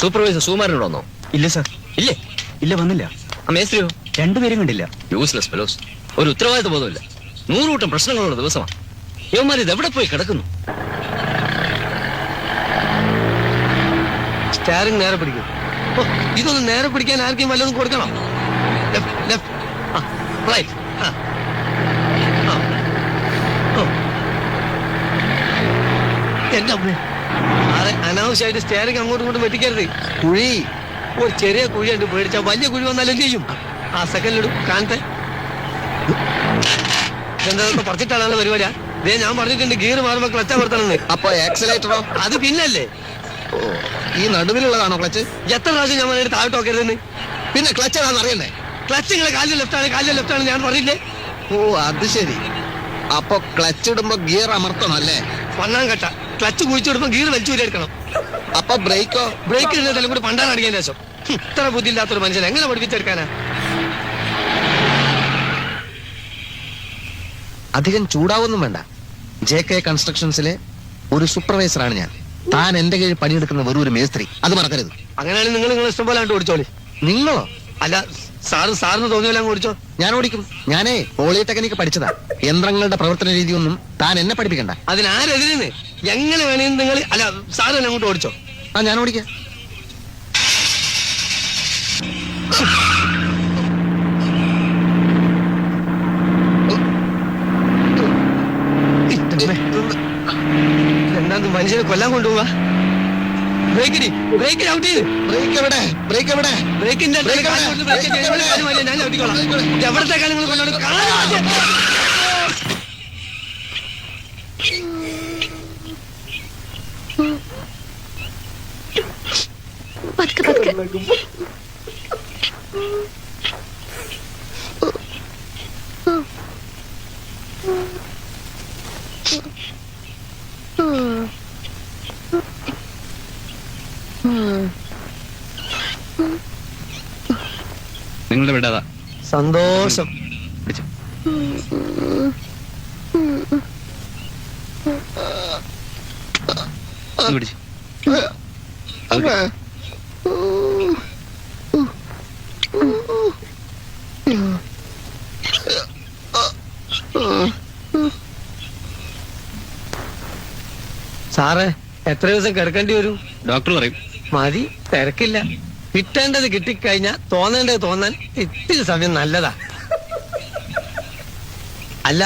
Supervisor സുകുമാരനോട് വന്നോ? ഇല്ല sir. ഇല്ലേ? ഇല്ല, വന്നില്ല. ആ മേസ്ത്രിയോ? രണ്ടുപേരും കണ്ടില്ല. Useless fellows. ഒരു ഉത്തരവാദിത്വ ബോധമില്ല. 100 കൂട്ടം പ്രശ്നങ്ങളുള്ള ദിവസമാണ്. യവന്മാർ ഇത് എവിടെ പോയി കിടക്കുന്നു? സ്റ്റാറിങ് നേരെ പിടിക്കും. ഇതൊന്ന് നേരെ പിടിക്കാൻ ആർക്കും വല്ലതും കൊടുക്കണം. എന്റെ അമ്മേ, അനാവശ്യമായിട്ട് സ്റ്റാറിങ് അങ്ങോട്ടും ഇങ്ങോട്ടും വെട്ടിക്കരുത്. കുഴി ഒരു ചെറിയ കുഴിയായിട്ട് പേടിച്ചാൽ വലിയ കുഴി വന്നാലും ചെയ്യും. ആ സെക്കൻഡിലിടും കാണട്ടെ. എന്താ പറിച്ചിട്ടാണ് പരിപാടിയാ? ഇതേ ഞാൻ പറഞ്ഞിട്ടുണ്ട് ഗിയർ മാറുമ്പോ ക്ലച്ച് അമർത്തണമെന്ന്. അപ്പൊ ആക്സിലേറ്ററോ? അത് പിന്നല്ലേ. ഈ നടുവിലുള്ളതാണോ ക്ലച്ച്? എത്ര പ്രാവശ്യം ഞാൻ പറഞ്ഞിട്ട് താഴോട്ട് നോക്കരുതെന്ന്. പിന്നെ ക്ലച്ച് ഏതാണെന്ന് അറിയണ്ടേ? ക്ലച്ച് നിങ്ങളെ കാലിൽ ലെഫ്റ്റ് ആണ് ഞാൻ പറഞ്ഞില്ലേ? ഓ, അത് ശരി. അപ്പൊ ക്ലച്ച് ഇടുമ്പോ ഗിയർ അമർത്തണം അല്ലേ? പണ്ണാൻ കട്ട. ക്ലച്ച് കുഴിച്ചിടുമ്പോ ഗിയർ വലിച്ചു എടുക്കണം. അപ്പൊ ബ്രേക്കോ? ബ്രേക്ക് ഇടുന്നതെല്ലാം കൂടി പണ്ടാൻ അടിക്കാൻ ശേഷം. ഇത്ര ബുദ്ധിയില്ലാത്തൊരു മനുഷ്യൻ എങ്ങനെ പഠിപ്പിച്ചെടുക്കാനാ? അധികം ചൂടാവൊന്നും വേണ്ട. JK കൺസ്ട്രക്ഷൻസിലെ ഒരു സൂപ്പർവൈസറാണ് ഞാൻ. താൻ എന്റെ കീഴിൽ പണിയെടുക്കുന്ന വെറും ഒരു മേസ്ത്രി, അത് മറക്കരുത്. അങ്ങനെയാണെങ്കിൽ നിങ്ങൾ ഇഷ്ടം പോലെ ഓടിച്ചോളി. നിങ്ങളോ? അല്ല, സാറിന് തോന്നിയല്ല ഓടിച്ചോ. ഞാൻ ഓടിക്കും. ഞാനേ പോളിടെക്നിക്ക് പഠിച്ചതാ. യന്ത്രങ്ങളുടെ പ്രവർത്തന രീതിയൊന്നും താൻ എന്നെ പഠിപ്പിക്കണ്ട. അതിനാരെതിരെന്ന് എങ്ങനെ വേണമെന്ന് നിങ്ങൾ. അല്ല, സാറ് തന്നെ അങ്ങോട്ട് ഓടിച്ചോ. ആ, ഞാൻ ഓടിക്കാം. എന്താ മനുഷ്യനെ കൊല്ലാൻ കൊണ്ടുപോവാ? ബ്രേക്ക് ഔട്ട് ചെയ്ത്. ബ്രേക്ക് എവിടെ? ബ്രേക്കിന്റെ ഞാൻ ഔട്ടിക്കോളാം. എവിടത്തേക്കാണ് നിങ്ങൾ കൊണ്ടോണ്ട് നിങ്ങളുടെ വിടാതാ. സന്തോഷം. പിടിച്ചു. പിടിച്ചു. സാറേ, എത്ര ദിവസം കിടക്കേണ്ടി വരും? ഡോക്ടർ പറയും. മതി, തിരക്കില്ല. കിട്ടേണ്ടത് കിട്ടിക്കഴിഞ്ഞാൽ തോന്നേണ്ടത് തോന്നാൻ ഇത്തിരി സമയം നല്ലതാ. അല്ല